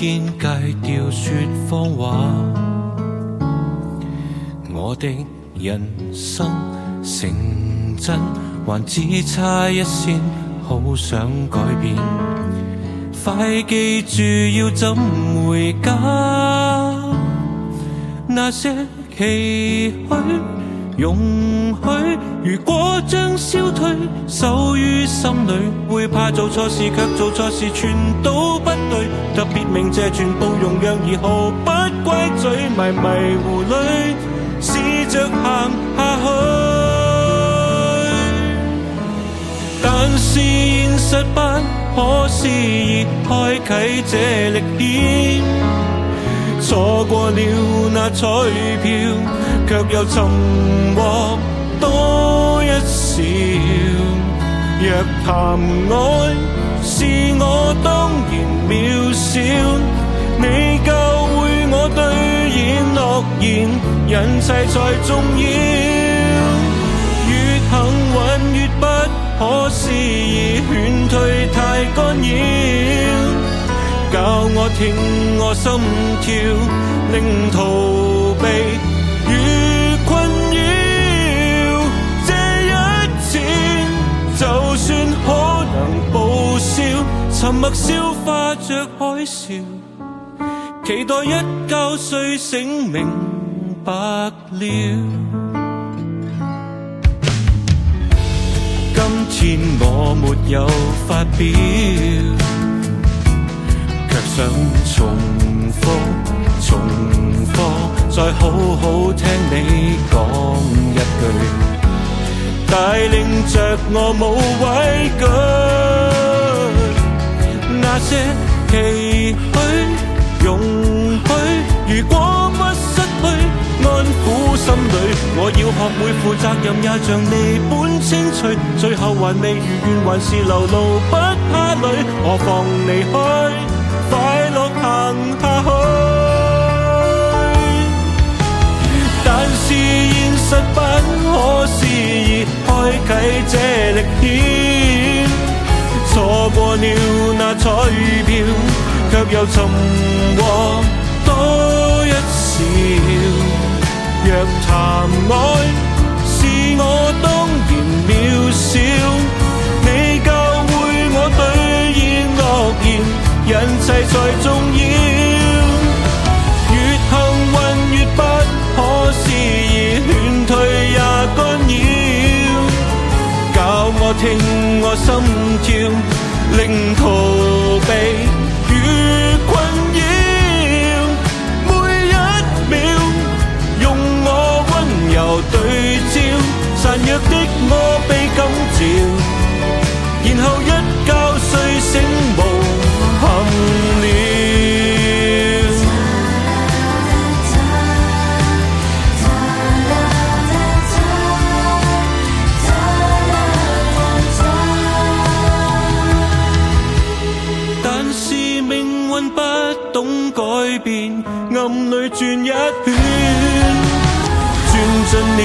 天戒掉說謊話，我的人生成真，還只差一線，好想改變。快記住要怎回家，那些期許容許，如果將消退，守於心裏，會怕做錯事，卻做錯事全都不對。特別鳴謝全部容讓，而毫不怪罪，迷迷糊裏試着行下去。但是現實不可思議開啟這歷險，錯過了那彩票，卻又尋獲多一笑。若談愛是我當然渺小，你教會我兌現諾言，人世才重要。越幸運越不可思議，勸退太干擾，教我聽我心跳，令逃避越困擾。這一次就算可能報銷，沉默消化着海嘯，期待一覺睡醒明白了。今天我沒有發表，卻想重複，再好好聽你講一句，帶領着我無畏懼。那些期許容許，如果不失去安撫心裏，我要學會負責任，也像你本清脆。最後還未如願，還是流露不怕累，何妨離開，快樂行下去。但是現實不可思議開啟這歷險，錯過了那彩票，卻又尋獲多一笑。若談愛是我當然渺小，你教會我兌現諾言，人世才重要。越幸運越不可思議，勸退也干擾，教我聽我心跳，令逃避越困擾。每一秒用我溫柔對焦，孱弱的我被感召，然後一覺睡醒無憾了。但是命運不懂改變，暗裏轉一圈，轉進了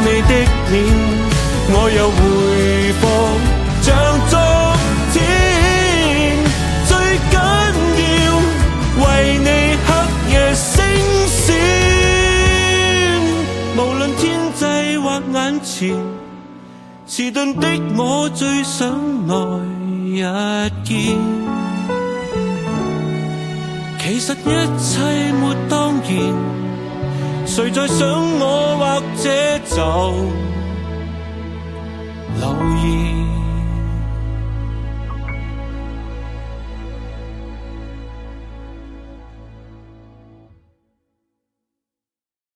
你的臉，我又回復像昨天。最緊要為你黑夜星閃，無論天際或眼前，遲鈍的我最想來日見。其實一切沒當然，誰在想我或者就留言。